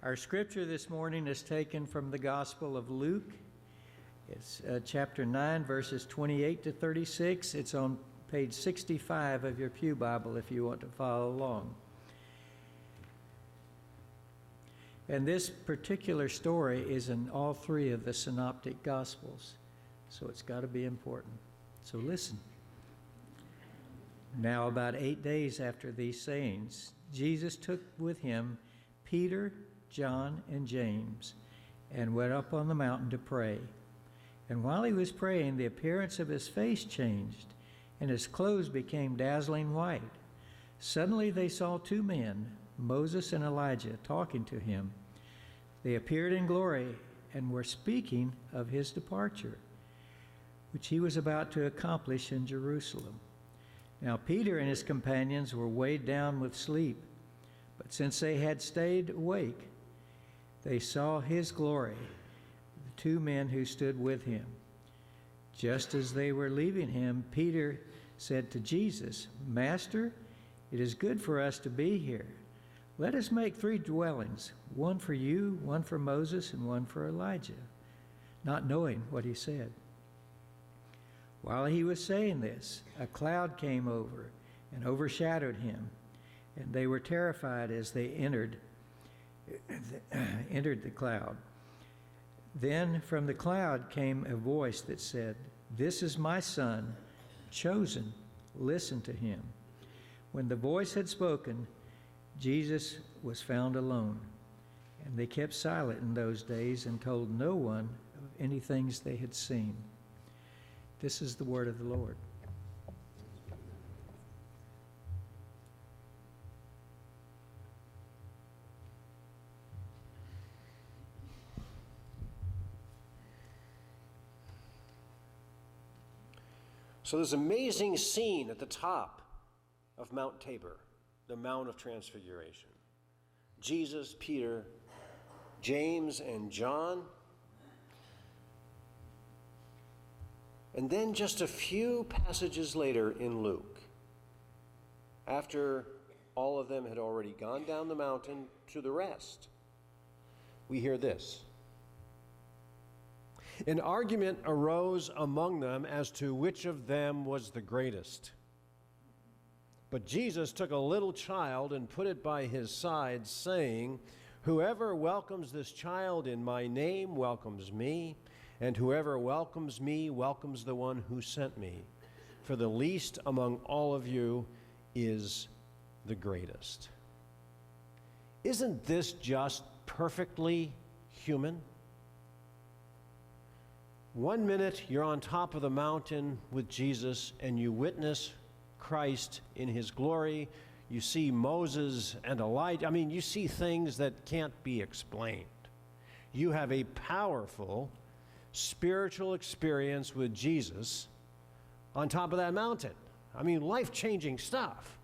Our scripture this morning is taken from the Gospel of Luke. It's chapter 9, verses 28 to 36. It's on page 65 of your pew Bible if you want to follow along. And this particular story is in all three of the synoptic Gospels, so it's got to be important. So listen. Now about 8 days after these sayings, Jesus took with him Peter, John, and James, and went up on the mountain to pray. And while he was praying, the appearance of his face changed, and his clothes became dazzling white. Suddenly they saw two men, Moses and Elijah, talking to him. They appeared in glory and were speaking of his departure, which he was about to accomplish in Jerusalem. Now Peter and his companions were weighed down with sleep, but since they had stayed awake, they saw his glory, the two men who stood with him. Just as they were leaving him, Peter said to Jesus, "Master, it is good for us to be here. Let us make 3 dwellings, one for you, one for Moses, and one for Elijah," not knowing what he said. While he was saying this, a cloud came over and overshadowed him, and they were terrified as they entered the cloud. Then from the cloud came a voice that said, "This is my son, chosen. Listen to him." When the voice had spoken, Jesus was found alone. And they kept silent in those days and told no one of any things they had seen. This is the word of the Lord. So this amazing scene at the top of Mount Tabor, the Mount of Transfiguration. Jesus, Peter, James, and John. And then just a few passages later in Luke, after all of them had already gone down the mountain to the rest, we hear this. An argument arose among them as to which of them was the greatest. But Jesus took a little child and put it by his side, saying, "Whoever welcomes this child in my name welcomes me, and whoever welcomes me welcomes the one who sent me. For the least among all of you is the greatest." Isn't this just perfectly human? 1 minute you're on top of the mountain with Jesus and you witness Christ in his glory. You see Moses and Elijah. You see things that can't be explained. You have a powerful spiritual experience with Jesus on top of that mountain. Life-changing stuff.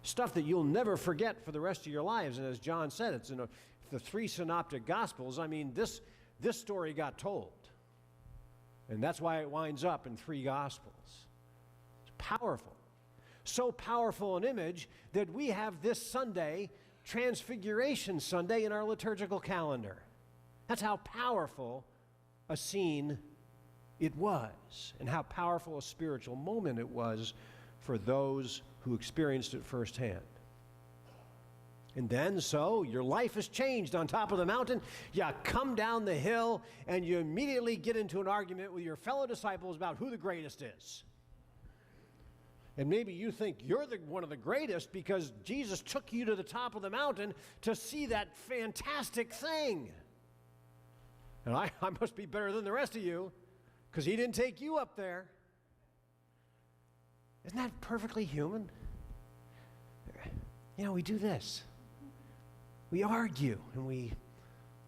Stuff that you'll never forget for the rest of your lives. And as John said, it's in the 3 synoptic Gospels. This story got told. And that's why it winds up in 3 Gospels. It's powerful. So powerful an image that we have this Sunday, Transfiguration Sunday, in our liturgical calendar. That's how powerful a scene it was, and how powerful a spiritual moment it was for those who experienced it firsthand. And then, so your life has changed on top of the mountain. You come down the hill and you immediately get into an argument with your fellow disciples about who the greatest is. And maybe you think you're one of the greatest because Jesus took you to the top of the mountain to see that fantastic thing. And I must be better than the rest of you because he didn't take you up there. Isn't that perfectly human? We do this. We argue and we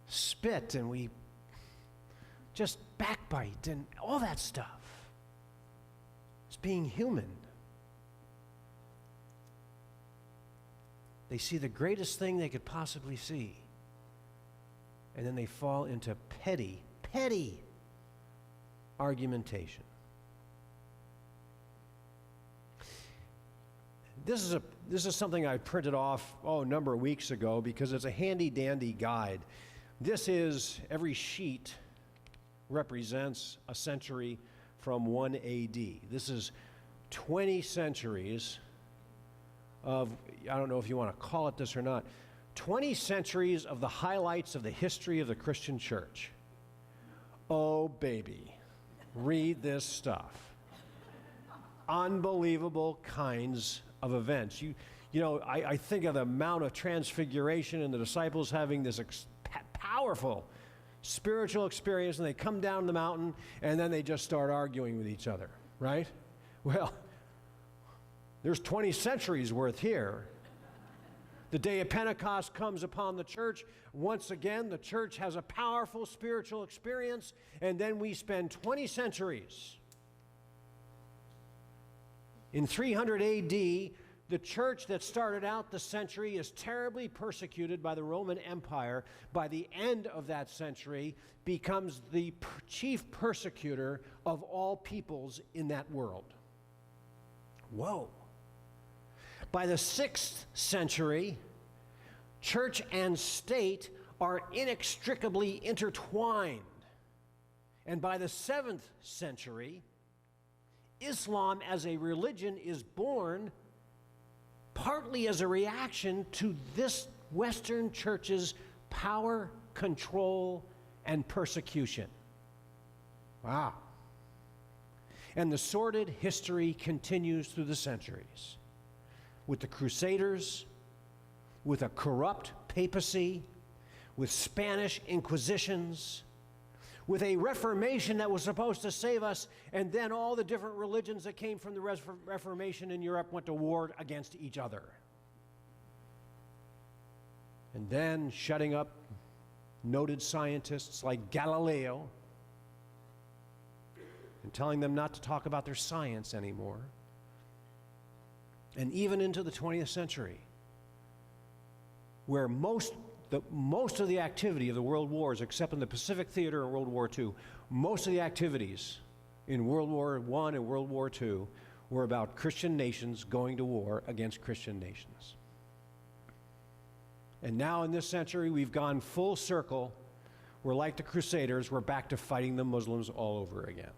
spit and we just backbite and all that stuff. It's being human. They see the greatest thing they could possibly see, and then they fall into petty argumentation. this is something I printed off, a number of weeks ago because it's a handy-dandy guide. This is, every sheet represents a century from 1 AD. This is 20 centuries of, I don't know if you want to call it this or not, 20 centuries of the highlights of the history of the Christian church. Oh, baby, read this stuff. Unbelievable kinds of events. I think of the Mount of Transfiguration and the disciples having this powerful spiritual experience, and they come down the mountain, and then they just start arguing with each other, right? Well, there's 20 centuries worth here. The day of Pentecost comes upon the church. Once again, the church has a powerful spiritual experience, and then we spend 20 centuries. In 300 AD, the church that started out the century is terribly persecuted by the Roman Empire. By the end of that century, becomes the chief persecutor of all peoples in that world. Whoa. By the 6th century, church and state are inextricably intertwined. And by the 7th century, Islam as a religion is born partly as a reaction to this Western church's power, control, and persecution. Wow. And the sordid history continues through the centuries, with the Crusaders, with a corrupt papacy, with Spanish Inquisitions, with a Reformation that was supposed to save us, and then all the different religions that came from the Reformation in Europe went to war against each other. And then shutting up noted scientists like Galileo and telling them not to talk about their science anymore. And even into the 20th century, where most of the activity of the world wars, except in the Pacific Theater in World War II, most of the activities in World War I and World War II were about Christian nations going to war against Christian nations. And now in this century, we've gone full circle. We're like the Crusaders. We're back to fighting the Muslims all over again.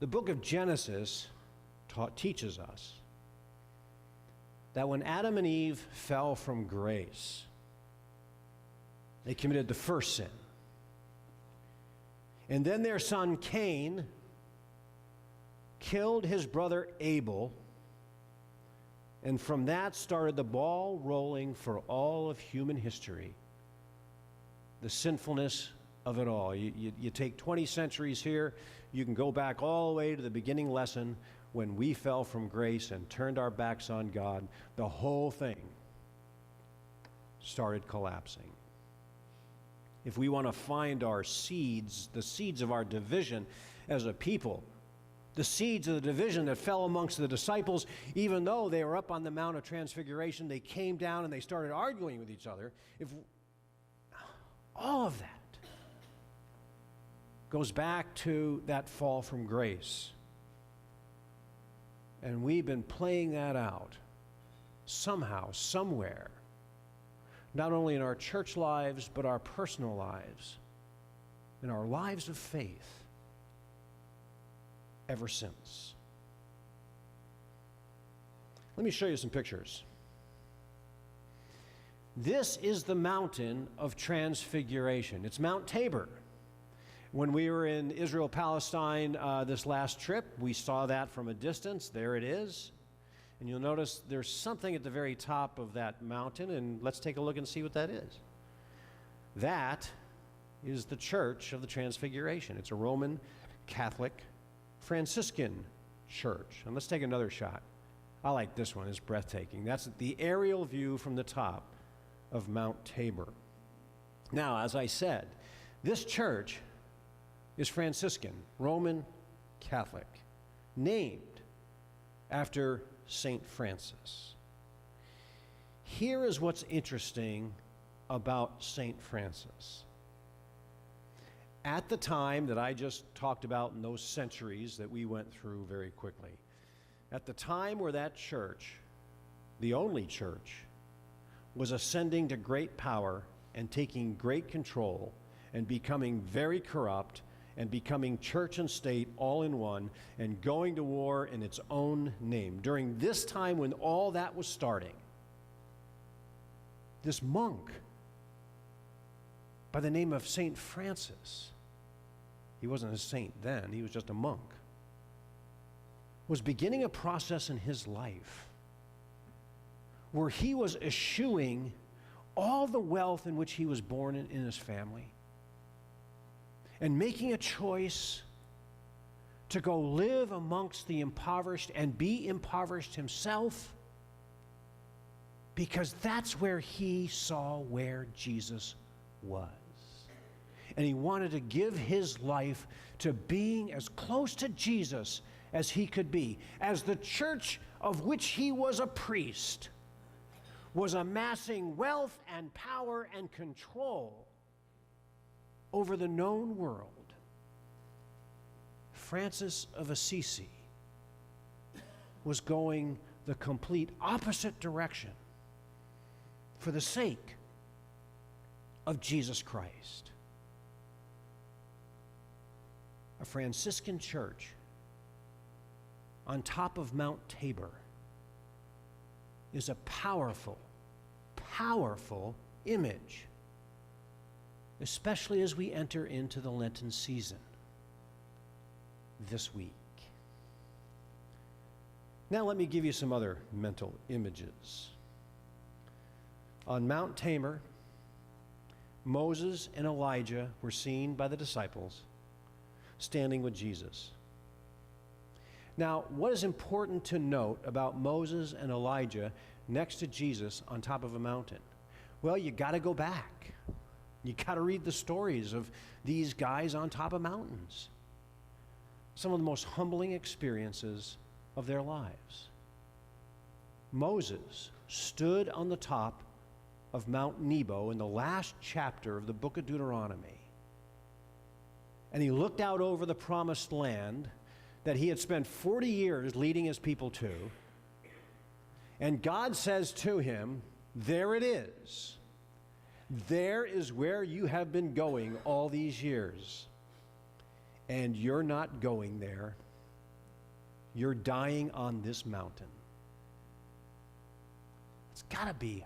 The book of Genesis teaches us that when Adam and Eve fell from grace, they committed the first sin. And then their son Cain killed his brother Abel, and from that started the ball rolling for all of human history, the sinfulness of it all. You take 20 centuries here, you can go back all the way to the beginning lesson when we fell from grace and turned our backs on God. The whole thing started collapsing. If we want to find our seeds, the seeds of our division as a people, the seeds of the division that fell amongst the disciples, even though they were up on the Mount of Transfiguration, they came down and they started arguing with each other. If all of that goes back to that fall from grace. And we've been playing that out somehow, somewhere, not only in our church lives, but our personal lives, in our lives of faith, ever since. Let me show you some pictures. This is the mountain of Transfiguration. It's Mount Tabor. When we were in Israel, Palestine this last trip, we saw that from a distance. There it is. And you'll notice there's something at the very top of that mountain, and let's take a look and see what that is. That is the Church of the Transfiguration. It's a Roman Catholic Franciscan church. And let's take another shot. I like this one. It's breathtaking. That's the aerial view from the top of Mount Tabor. Now, as I said, this church is Franciscan, Roman Catholic, named after St. Francis. Here is what's interesting about St. Francis. At the time that I just talked about in those centuries that we went through very quickly, at the time where that church, the only church, was ascending to great power and taking great control and becoming very corrupt and becoming church and state all in one and going to war in its own name. During this time when all that was starting, this monk by the name of St. Francis, he wasn't a saint then, he was just a monk, was beginning a process in his life where he was eschewing all the wealth in which he was born in his family and making a choice to go live amongst the impoverished and be impoverished himself, because that's where he saw where Jesus was. And he wanted to give his life to being as close to Jesus as he could be, as the church of which he was a priest was amassing wealth and power and control over the known world. Francis of Assisi was going the complete opposite direction for the sake of Jesus Christ. A Franciscan church on top of Mount Tabor is a powerful, powerful image, especially as we enter into the Lenten season this week. Now let me give you some other mental images. On Mount Tabor, Moses and Elijah were seen by the disciples standing with Jesus. Now, what is important to note about Moses and Elijah next to Jesus on top of a mountain? Well, you got to go back. You got to read the stories of these guys on top of mountains. Some of the most humbling experiences of their lives. Moses stood on the top of Mount Nebo in the last chapter of the book of Deuteronomy. And he looked out over the promised land that he had spent 40 years leading his people to. And God says to him, there it is. There is where you have been going all these years. And you're not going there. You're dying on this mountain. It's got to be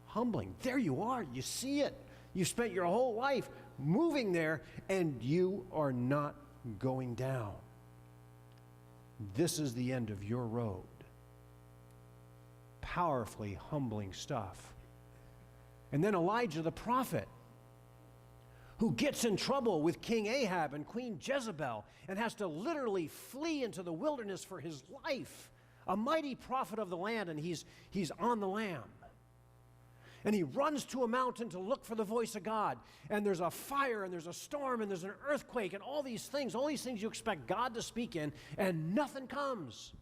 humbling. There you are. You see it. You spent your whole life moving there, and you are not going down. This is the end of your road. Powerfully humbling stuff. And then Elijah the prophet, who gets in trouble with King Ahab and Queen Jezebel and has to literally flee into the wilderness for his life. A mighty prophet of the land, and he's on the lam. And he runs to a mountain to look for the voice of God. And there's a fire, and there's a storm, and there's an earthquake, and all these things you expect God to speak in, and nothing comes.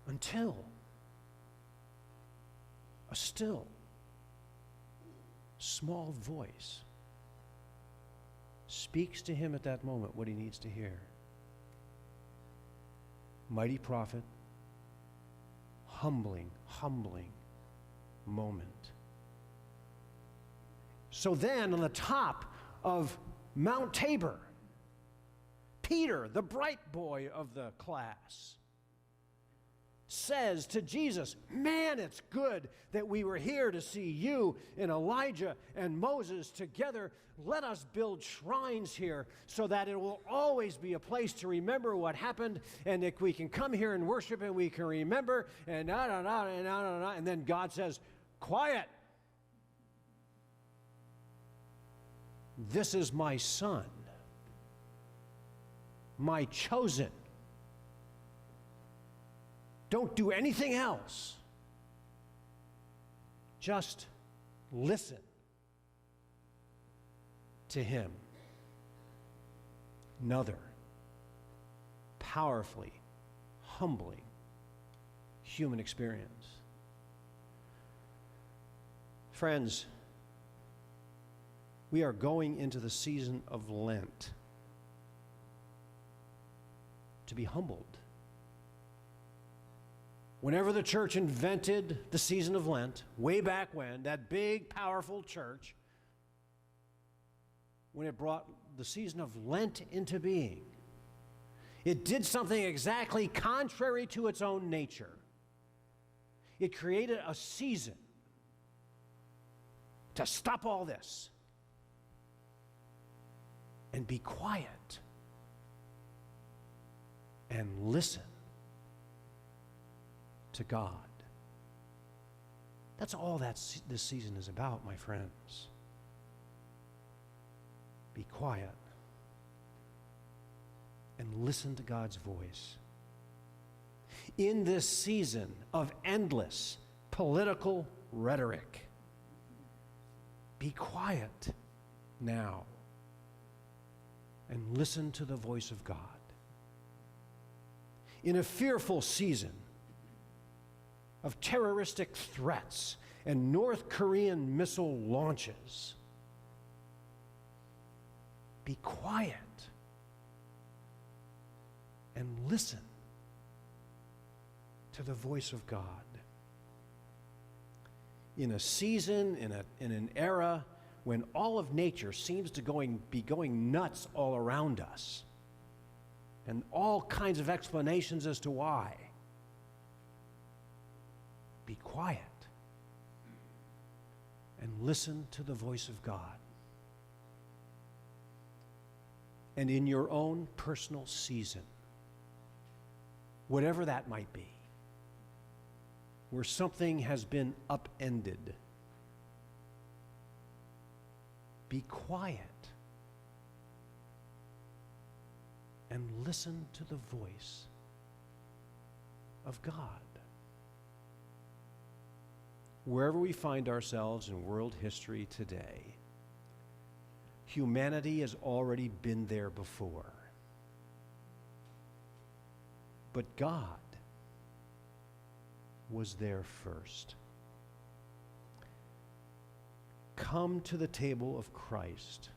Until a still, small voice speaks to him at that moment what he needs to hear. Mighty prophet, humbling moment. So then, on the top of Mount Tabor, Peter, the bright boy of the class, says to Jesus, man, it's good that we were here to see you and Elijah and Moses together. Let us build shrines here so that it will always be a place to remember what happened, and that we can come here and worship and we can remember, and and then God says, quiet. This is my son, my chosen. Don't do anything else. Just listen to him. Another powerfully humbling human experience. Friends, We are going into the season of Lent to be humbled. Whenever the church invented the season of Lent, way back when, that big, powerful church, when it brought the season of Lent into being, it did something exactly contrary to its own nature. It created a season to stop all this and be quiet and listen to God. That's all this season is about, my friends. Be quiet and listen to God's voice. In this season of endless political rhetoric, be quiet now and listen to the voice of God. In a fearful season of terroristic threats and North Korean missile launches, be quiet and listen to the voice of God. In a season, in an era when all of nature seems to be going nuts all around us, and all kinds of explanations as to why, be quiet and listen to the voice of God. And in your own personal season, whatever that might be, where something has been upended, be quiet and listen to the voice of God. Wherever we find ourselves in world history today, humanity has already been there before. But God was there first. Come to the table of Christ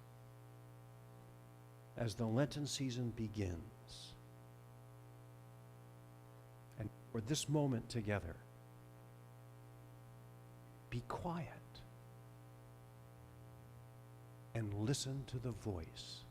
as the Lenten season begins. And for this moment together, be quiet and listen to the voice